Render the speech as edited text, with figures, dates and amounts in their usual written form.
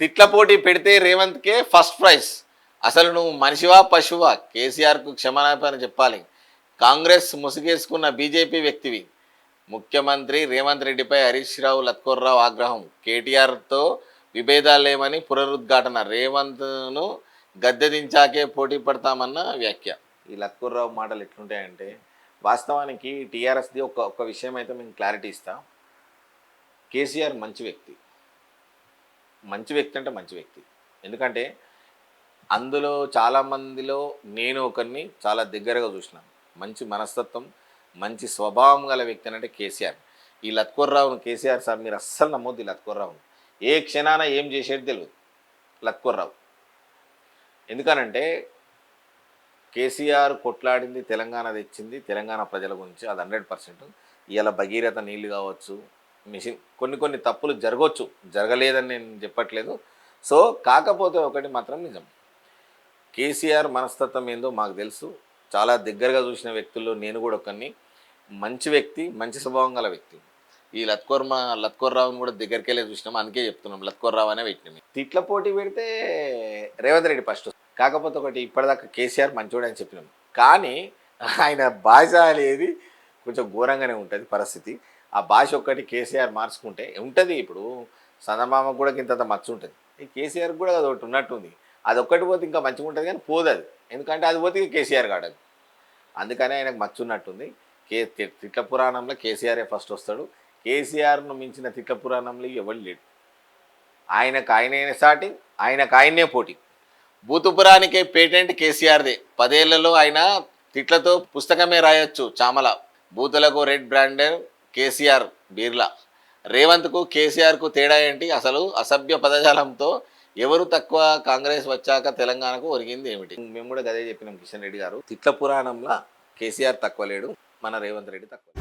తిట్ల పోటీ పెడితే రేవంత్కే first prize. అసలు నువ్వు మనిషివా పశువా? కేసీఆర్కు క్షమాపణ చెప్పాలి. కాంగ్రెస్ ముసుగేసుకున్న బీజేపీ వ్యక్తివి. ముఖ్యమంత్రి రేవంత్ రెడ్డిపై హరీష్ రావు లత్కోర్రావు ఆగ్రహం. కేటీఆర్తో విభేదాలు లేవని పునరుద్ఘాటన. రేవంత్ను గద్దెదించాకే పోటీ పడతామన్న వ్యాఖ్య. ఈ లత్కోర్రావు మాటలు ఎట్లుంటాయంటే, వాస్తవానికి టీఆర్ఎస్ది ఒక విషయం అయితే మేము క్లారిటీ ఇస్తాం. కేసీఆర్ మంచి వ్యక్తి. మంచి వ్యక్తి అంటే మంచి వ్యక్తి. ఎందుకంటే అందులో చాలామందిలో నేను ఒకరిని చాలా దగ్గరగా చూసినాను. మంచి మనస్తత్వం, మంచి స్వభావం గల వ్యక్తి అంటే కేసీఆర్. ఈ లత్కోర్రావును కేసీఆర్ సార్ మీరు అస్సలు నమ్మొద్దు. ఈ లత్కోర్రావును ఏ క్షణాన ఏం చేసేది తెలియదు లత్కోర్రావు. ఎందుకనంటే కేసీఆర్ కొట్లాడింది తెలంగాణ తెచ్చింది తెలంగాణ ప్రజల గురించి, అది 100%. ఇవాళ భగీరథ నీళ్ళు కావచ్చు, మిషన్ కొన్ని తప్పులు జరగవచ్చు, జరగలేదని నేను చెప్పట్లేదు. సో కాకపోతే ఒకటి మాత్రం నిజం, కేసీఆర్ మనస్తత్వం ఏందో మాకు తెలుసు. చాలా దగ్గరగా చూసిన వ్యక్తుల్లో నేను కూడా ఒకరిని. మంచి వ్యక్తి, మంచి స్వభావం గల వ్యక్తి. ఈ లత్కోర్రావుని కూడా దగ్గరికి వెళ్ళి చూసినాం, అందుకే చెప్తున్నాం లత్కోర్రావు అనే వ్యక్తిని. తిట్ల పోటీ పెడితే రేవంత్ రెడ్డి ఫస్ట్. కాకపోతే ఒకటి, ఇప్పటిదాకా కేసీఆర్ మంచోడు అని చెప్పినాం, కానీ ఆయన భాష అనేది కొంచెం ఘోరంగానే ఉంటుంది పరిస్థితి. ఆ భాష ఒక్కటి కేసీఆర్ మార్చుకుంటే ఉంటుంది. ఇప్పుడు చందమామకు కూడా ఇంత మచ్చు ఉంటుంది, ఈ కేసీఆర్కి కూడా అది ఒకటి ఉన్నట్టుంది. అది ఒక్కటి పోతే ఇంకా మంచిగా ఉంటుంది, కానీ పోదు అది. ఎందుకంటే అది పోతే కేసీఆర్ కాడదు. అందుకని ఆయనకు మచ్చు ఉన్నట్టుంది. తిట్ల పురాణంలో కేసీఆరే ఫస్ట్ వస్తాడు. కేసీఆర్ను మించిన తిట్ల పురాణంలో ఎవరు లేడు. ఆయనకు ఆయనే సాటి, ఆయనకు ఆయనే పోటీ. బూతుపురానికే పేటెంట్ కేసీఆర్దే. 10 ఏళ్లలో ఆయన తిట్లతో పుస్తకమే రాయొచ్చు. చామల బూతులకు రెడ్ బ్రాండెడ్ కేసీఆర్ బీర్లా. రేవంత్కు కేసీఆర్కు తేడా ఏంటి? అసలు అసభ్య పదజాలంతో ఎవరు తక్కువ? కాంగ్రెస్ వచ్చాక తెలంగాణకు ఒరిగింది ఏమిటి? మేము కూడా అదే చెప్పినాం కిషన్ రెడ్డి గారు. తిట్ల పురాణంలో కేసీఆర్ తక్కువ లేడు, మన రేవంత్ రెడ్డి తక్కువ.